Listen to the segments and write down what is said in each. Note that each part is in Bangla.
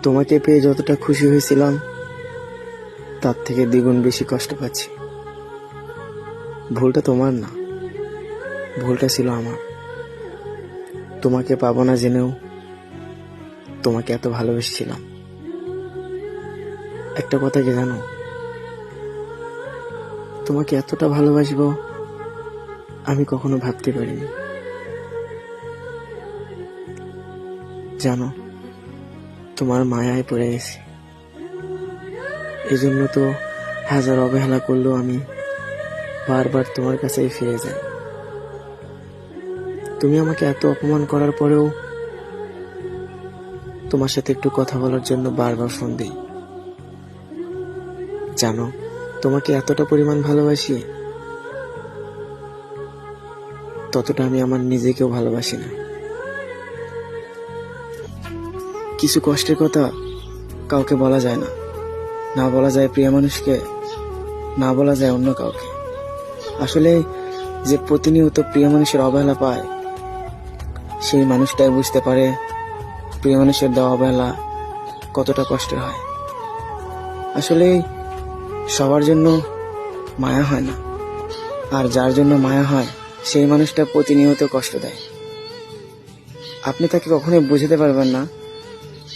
তোমাকে পেয়ে যতটা খুশি হয়েছিলাম তার থেকে দ্বিগুণ বেশি কষ্ট পাচ্ছি। ভুলটা তোমার না, ভুলটা ছিল আমার। তোমাকে পাবো না জেনেও তোমাকে এত ভালোবেসেছিলাম। একটা কথা কি জানো, তোমাকে এতটা ভালোবাসবো আমি কখনো ভাবতে পারিনি। জানো, তোমার মায়ায় পড়ে গেছি। এজন্য তো হাজার অবহেলা করলেও আমি বারবার তোমার কাছেই ফিরে যাই। তুমি আমাকে এত অপমান করার পরেও তোমার সাথে একটু কথা বলার জন্য বারবার ফোন দিই। জানো, তোমাকে এতটা পরিমাণ ভালোবাসি ততটা আমি আমার নিজেকেও ভালোবাসি না। কিছু কষ্টের কথা কাউকে বলা যায় না, না বলা যায় প্রিয় মানুষকে, না বলা যায় অন্য কাউকে। আসলে যে প্রতিনিয়ত প্রিয় মানুষের অবহেলা পায় সেই মানুষটাই বুঝতে পারে প্রিয় মানুষের দেওয়া অবহেলা কতটা কষ্টের হয়। আসলে সবার জন্য মায়া হয় না, আর যার জন্য মায়া হয় সেই মানুষটা প্রতিনিয়ত কষ্ট দেয়। আপনি তাকে কখনোই বুঝাতে পারবেন না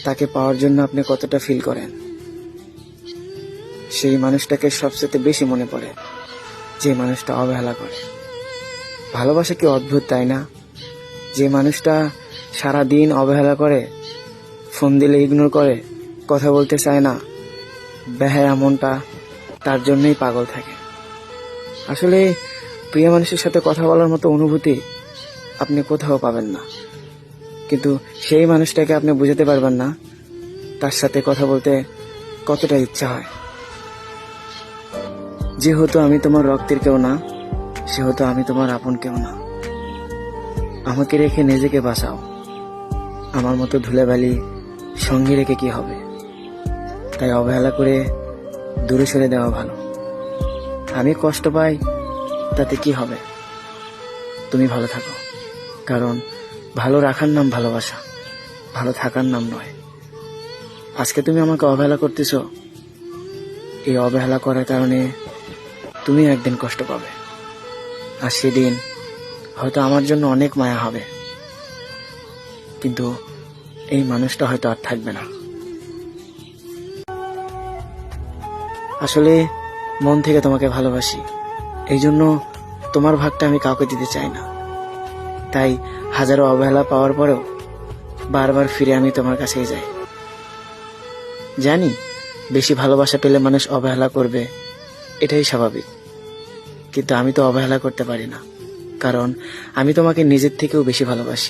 তাকে পাওয়ার জন্য আপনি কতটা ফিল করেন। সেই মানুষটাকে সবচেয়ে বেশি মনে পড়ে যে মানুষটা অবহেলা করে। ভালোবাসা কি অদ্ভুত, তাই না? যে মানুষটা সারা দিন অবহেলা করে, ফোন দিলে ইগনোর করে, কথা বলতে চায় না, বেহায়া মনটা তার জন্যই পাগল থাকে। আসলে প্রিয় মানুষের সাথে কথা বলার মতো অনুভূতি আপনি কোথাও পাবেন না, কিন্তু সেই মানুষটাকে আপনি বুঝাতে পারবেন না তার সাথে কথা বলতে কতটা ইচ্ছা হয়। যেহেতু আমি তোমার রক্তের কেউ না, সেহেতু আমি তোমার আপন কেউ না। আমাকে রেখে নিজেকে বাঁচাও। আমার মতো ধুলাবালি সঙ্গে রেখে কি হবে? তাই অবহেলা করে দূরে সরে দেওয়া ভালো। আমি কষ্ট পাই তাতে কি হবে? তুমি ভালো থাকো, কারণ ভালো রাখার নাম ভালোবাসা, ভালো থাকার নাম নয়। আজকে তুমি আমাকে অবহেলা করতেছো, এই অবহেলা করার কারণে তুমি একদিন কষ্ট পাবে, আর সেদিন হয়তো আমার জন্য অনেক মায়া হবে, কিন্তু এই মানুষটা হয়তো আর থাকবে না। আসলে মন থেকে তোমাকে ভালোবাসি, এই জন্য তোমার ভাগটা আমি কাউকে দিতে চাই না। তাই হাজারো অবহেলা পাওয়ার পরেও বারবার ফিরে আমি তোমার কাছেই যাই। জানি বেশি ভালোবাসা পেলে মানুষ অবহেলা করবে, এটাই স্বাভাবিক, কিন্তু আমি তো অবহেলা করতে পারি না, কারণ আমি তোমাকে নিজের থেকেও বেশি ভালোবাসি।